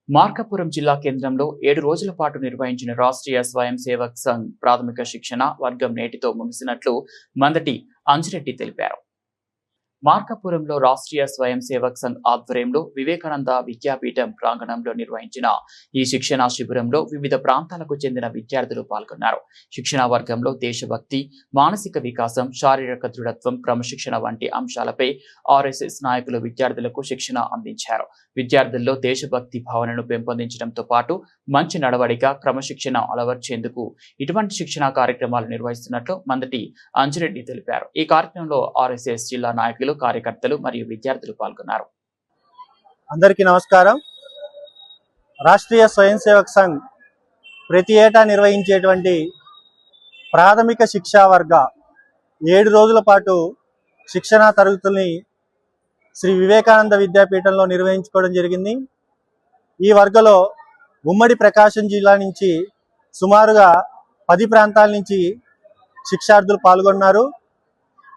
మార్కాపురం జిల్లా కేంద్రంలో 7 రోజుల పాటు నిర్వహించిన రాష్ట్రీయ స్వయం సేవక్ సంఘ్ ప్రాథమిక శిక్షణ వర్గం నేటితో ముగిసినట్లు మందటి అంజిరెడ్డి తెలిపారు. మార్కాపురంలో రాష్ట్రీయ స్వయం సేవక్ సంఘ్ ఆధ్వర్యంలో వివేకానంద విద్యాపీఠం ప్రాంగణంలో నిర్వహించిన ఈ శిక్షణా శిబిరంలో వివిధ ప్రాంతాలకు చెందిన విద్యార్థులు పాల్గొన్నారు. శిక్షణా వర్గంలో దేశభక్తి, మానసిక వికాసం, శారీరక దృఢత్వం, క్రమశిక్షణ వంటి అంశాలపై ఆర్ఎస్ఎస్ నాయకులు విద్యార్థులకు శిక్షణ అందించారు. విద్యార్థుల్లో దేశభక్తి భావనను పెంపొందించడంతో పాటు మంచి నడవడిక, క్రమశిక్షణ అలవర్చేందుకు ఇటువంటి శిక్షణా కార్యక్రమాలు నిర్వహిస్తున్నట్లు మందటి అంజిరెడ్డి తెలిపారు. ఈ కార్యక్రమంలో ఆర్ఎస్ఎస్ జిల్లా నాయకులు, కార్యకర్తలు మరియు విద్యార్థులు పాల్గొన్నారు. అందరికీ నమస్కారం. రాష్ట్రీయ స్వయం సేవక్ సంఘ్ ప్రతి ఏటా నిర్వహించేటువంటి ప్రాథమిక శిక్షా వర్గ 7 రోజుల పాటు శిక్షణా తరగతుల్ని శ్రీ వివేకానంద విద్యాపీఠంలో నిర్వహించుకోవడం జరిగింది. ఈ వర్గలో ఉమ్మడి ప్రకాశం జిల్లా నుంచి సుమారుగా 10 ప్రాంతాల నుంచి శిక్షార్థులు పాల్గొన్నారు.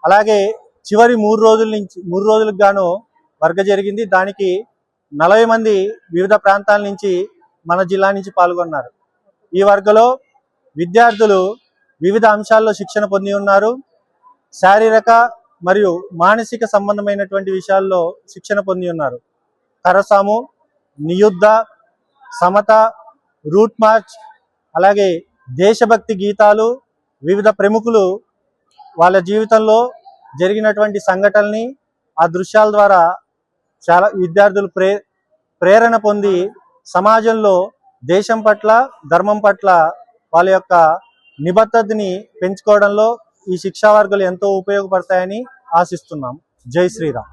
అలాగే చివరి 3 రోజులకు గాను వర్గ జరిగింది. దానికి 40 మంది వివిధ ప్రాంతాల నుంచి మన జిల్లా నుంచి పాల్గొన్నారు. ఈ వర్గలో విద్యార్థులు వివిధ అంశాల్లో శిక్షణ పొంది ఉన్నారు. శారీరక మరియు మానసిక సంబంధమైనటువంటి విషయాల్లో శిక్షణ పొంది ఉన్నారు. కరసాము, నియుద్ధ, సమత, రూట్ మార్చ్, అలాగే దేశభక్తి గీతాలు, వివిధ ప్రముఖులు వాళ్ళ జీవితంలో జరిగినటువంటి సంఘటనల్ని ఆ దృశ్యాల ద్వారా చాలా విద్యార్థులు ప్రేరణ పొంది సమాజంలో దేశం పట్ల, ధర్మం పట్ల వాళ్ళ యొక్క నిబద్ధతని పెంచుకోవడంలో ఈ శిక్షా వర్గాలు ఎంతో ఉపయోగపడతాయని ఆశిస్తున్నాం. జై శ్రీరామ్.